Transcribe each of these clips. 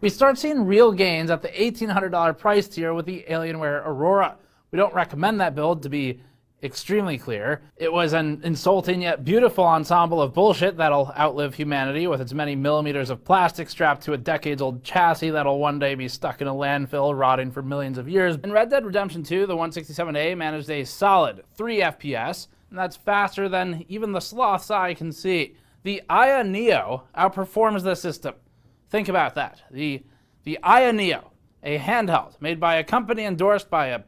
We start seeing real gains at the $1,800 price tier with the Alienware Aurora. We don't recommend that build, to be extremely clear. It was an insulting yet beautiful ensemble of bullshit that'll outlive humanity, with its many millimeters of plastic strapped to a decades-old chassis that'll one day be stuck in a landfill rotting for millions of years. In Red Dead Redemption 2, the 167A managed a solid 3 FPS, and that's faster than even the sloth's eye can see. The Aya Neo outperforms the system. Think about that. The Aya Neo, a handheld made by a company endorsed by a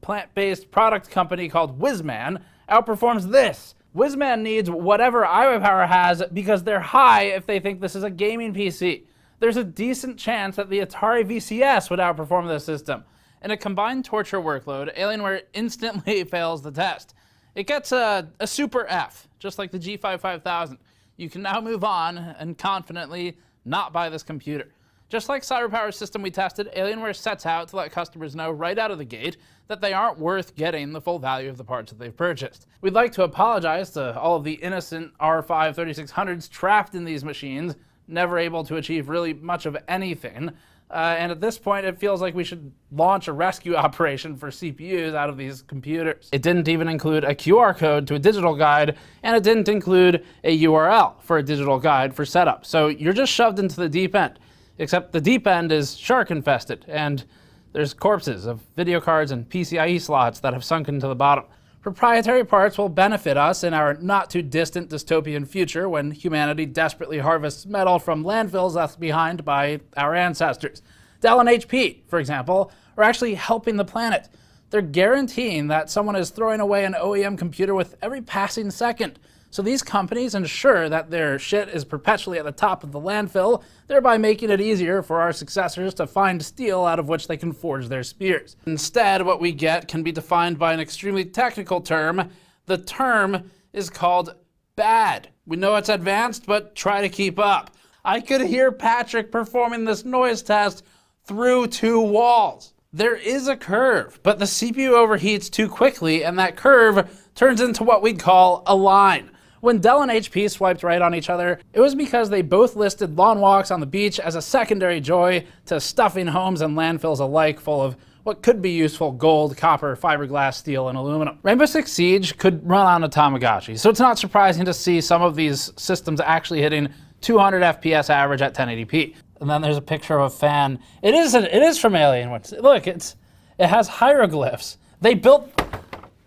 plant-based product company called Whizman, outperforms this. Whizman needs whatever iPower has because they're high if they think this is a gaming PC. There's a decent chance that the Atari VCS would outperform this system. In a combined torture workload, Alienware instantly fails the test. It gets a super F, just like the G5 5000. You can now move on and confidently not buy this computer. Just like CyberPower's system we tested, Alienware sets out to let customers know right out of the gate that they aren't worth getting the full value of the parts that they've purchased. We'd like to apologize to all of the innocent R5 3600s trapped in these machines, never able to achieve really much of anything. And at this point, it feels like we should launch a rescue operation for CPUs out of these computers. It didn't even include a QR code to a digital guide, and it didn't include a URL for a digital guide for setup. So you're just shoved into the deep end. Except the deep end is shark infested, and there's corpses of video cards and PCIe slots that have sunk into the bottom. Proprietary parts will benefit us in our not-too-distant dystopian future when humanity desperately harvests metal from landfills left behind by our ancestors. Dell and HP, for example, are actually helping the planet. They're guaranteeing that someone is throwing away an OEM computer with every passing second. So these companies ensure that their shit is perpetually at the top of the landfill, thereby making it easier for our successors to find steel out of which they can forge their spears. Instead, what we get can be defined by an extremely technical term. The term is called bad. We know it's advanced, but try to keep up. I could hear Patrick performing this noise test through 2 walls. There is a curve, but the CPU overheats too quickly, and that curve turns into what we'd call a line. When Dell and HP swiped right on each other, it was because they both listed lawn walks on the beach as a secondary joy to stuffing homes and landfills alike full of what could be useful gold, copper, fiberglass, steel, and aluminum. Rainbow Six Siege could run on a Tamagotchi, so it's not surprising to see some of these systems actually hitting 200 FPS average at 1080p. And then there's a picture of a fan. It is from Alienware. Look, it has hieroglyphs. They built,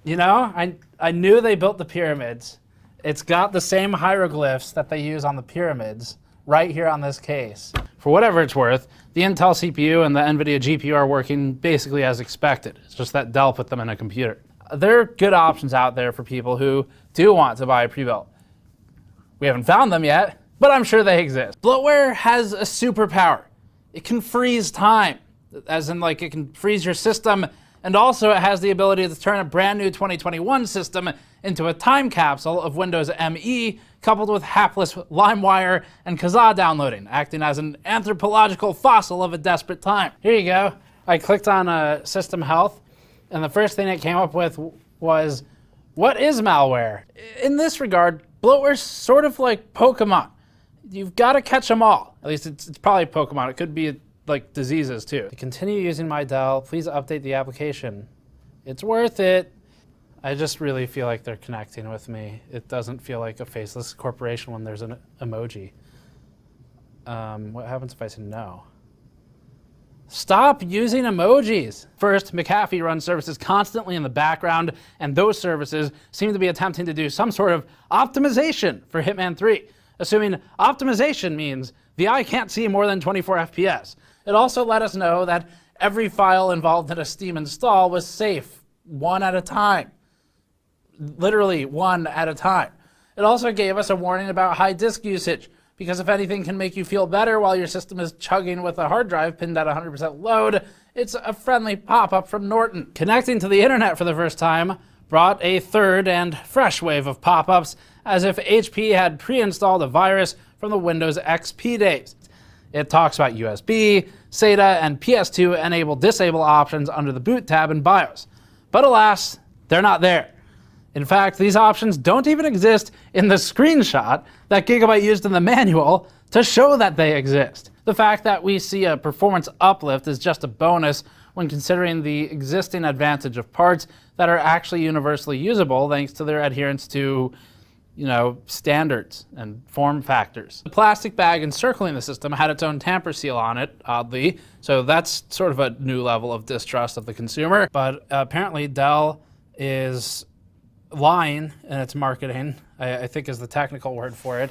you know, I knew they built the pyramids. It's got the same hieroglyphs that they use on the pyramids right here on this case. For whatever it's worth, the Intel CPU and the NVIDIA GPU are working basically as expected. It's just that Dell put them in a computer. There are good options out there for people who do want to buy a pre-built. We haven't found them yet, but I'm sure they exist. Bloatware has a superpower. It can freeze time, as in like it can freeze your system, and also it has the ability to turn a brand new 2021 system into a time capsule of Windows ME coupled with hapless LimeWire and Kazaa downloading, acting as an anthropological fossil of a desperate time. Here you go. I clicked on System Health, and the first thing it came up with was, what is malware? In this regard, Bloatware's sort of like Pokemon. You've got to catch them all. At least it's probably Pokemon. It could be like diseases too. To continue using my Dell, please update the application. It's worth it. I just really feel like they're connecting with me. It doesn't feel like a faceless corporation when there's an emoji. What happens if I say no? Stop using emojis. First, McAfee runs services constantly in the background, and those services seem to be attempting to do some sort of optimization for Hitman 3, assuming optimization means the eye can't see more than 24 FPS. It also let us know that every file involved in a Steam install was safe, 1 at a time. Literally 1 at a time. It also gave us a warning about high disk usage, because if anything can make you feel better while your system is chugging with a hard drive pinned at 100% load, it's a friendly pop-up from Norton. Connecting to the internet for the first time brought a third and fresh wave of pop-ups, as if HP had pre-installed a virus from the Windows XP days. It talks about USB, SATA, and PS2 enable-disable options under the boot tab in BIOS. But alas, they're not there. In fact, these options don't even exist in the screenshot that Gigabyte used in the manual to show that they exist. The fact that we see a performance uplift is just a bonus when considering the existing advantage of parts that are actually universally usable thanks to their adherence to, standards and form factors. The plastic bag encircling the system had its own tamper seal on it, oddly, so that's sort of a new level of distrust of the consumer. But apparently Dell is lying in its marketing, I think is the technical word for it.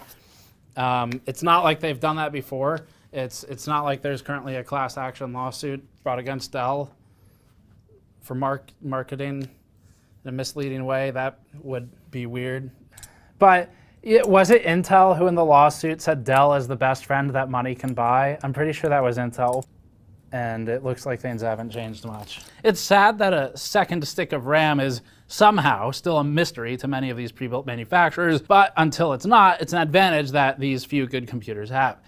It's not like they've done that before. It's not like there's currently a class action lawsuit brought against Dell for marketing in a misleading way. That would be weird. But was it Intel who in the lawsuit said Dell is the best friend that money can buy? I'm pretty sure that was Intel. And it looks like things haven't changed much. It's sad that a second stick of RAM is somehow still a mystery to many of these pre-built manufacturers, but until it's not, it's an advantage that these few good computers have.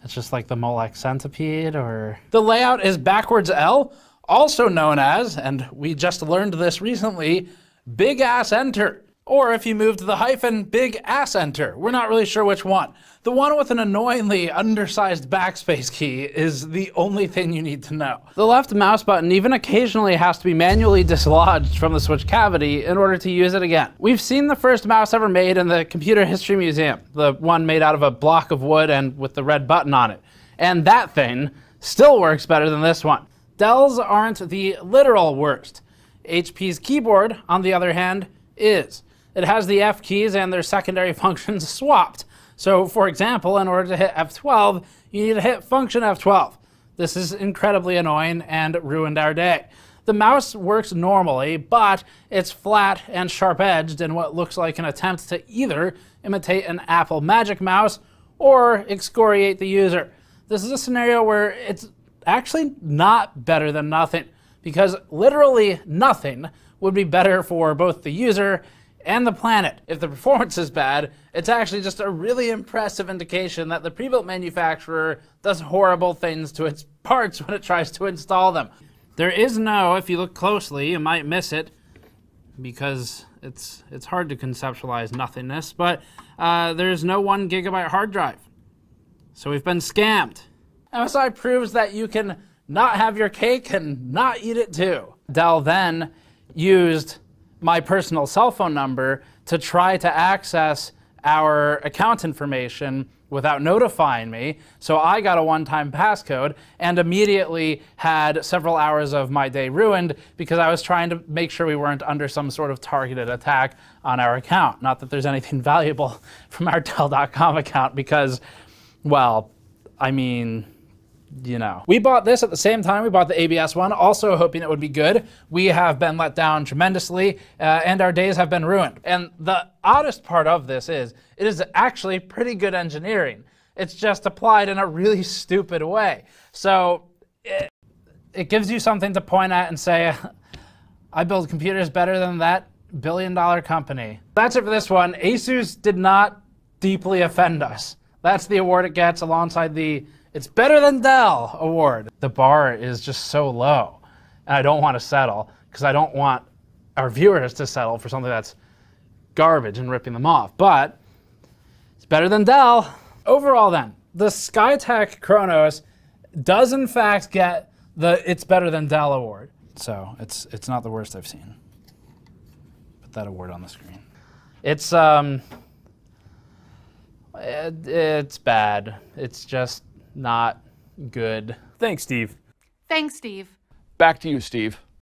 It's just like the Molex Centipede, or... The layout is backwards L, also known as, and we just learned this recently, Big Ass Enter. Or if you move to the hyphen, Big Ass Enter. We're not really sure which one. The one with an annoyingly undersized backspace key is the only thing you need to know. The left mouse button even occasionally has to be manually dislodged from the switch cavity in order to use it again. We've seen the first mouse ever made in the Computer History Museum, the one made out of a block of wood and with the red button on it. And that thing still works better than this one. Dell's aren't the literal worst. HP's keyboard, on the other hand, is. It has the F keys and their secondary functions swapped. So, for example, in order to hit F12, you need to hit function F12. This is incredibly annoying and ruined our day. The mouse works normally, but it's flat and sharp-edged in what looks like an attempt to either imitate an Apple Magic Mouse or excoriate the user. This is a scenario where it's actually not better than nothing, because literally nothing would be better for both the user and the planet. If the performance is bad, it's actually just a really impressive indication that the pre-built manufacturer does horrible things to its parts when it tries to install them. There is no, if you look closely, you might miss it, because it's hard to conceptualize nothingness, but there's no 1 GB hard drive. So we've been scammed. MSI proves that you can not have your cake and not eat it too. Dell then used my personal cell phone number to try to access our account information without notifying me. So I got a one-time passcode and immediately had several hours of my day ruined because I was trying to make sure we weren't under some sort of targeted attack on our account. Not that there's anything valuable from our Dell.com account because, well, I mean, We bought this at the same time we bought the ABS one, also hoping it would be good. We have been let down tremendously, and our days have been ruined. And the oddest part of this is, it is actually pretty good engineering. It's just applied in a really stupid way. So it gives you something to point at and say, I build computers better than that billion-dollar company. That's it for this one. Asus did not deeply offend us. That's the award it gets alongside the It's Better Than Dell award. The bar is just so low, and I don't want to settle, because I don't want our viewers to settle for something that's garbage and ripping them off. But it's better than Dell. Overall then, the Skytech Chronos does in fact get the It's Better Than Dell award. So it's not the worst I've seen. Put that award on the screen. It's bad. It's just not good. Thanks, Steve. Thanks, Steve. Back to you, Steve.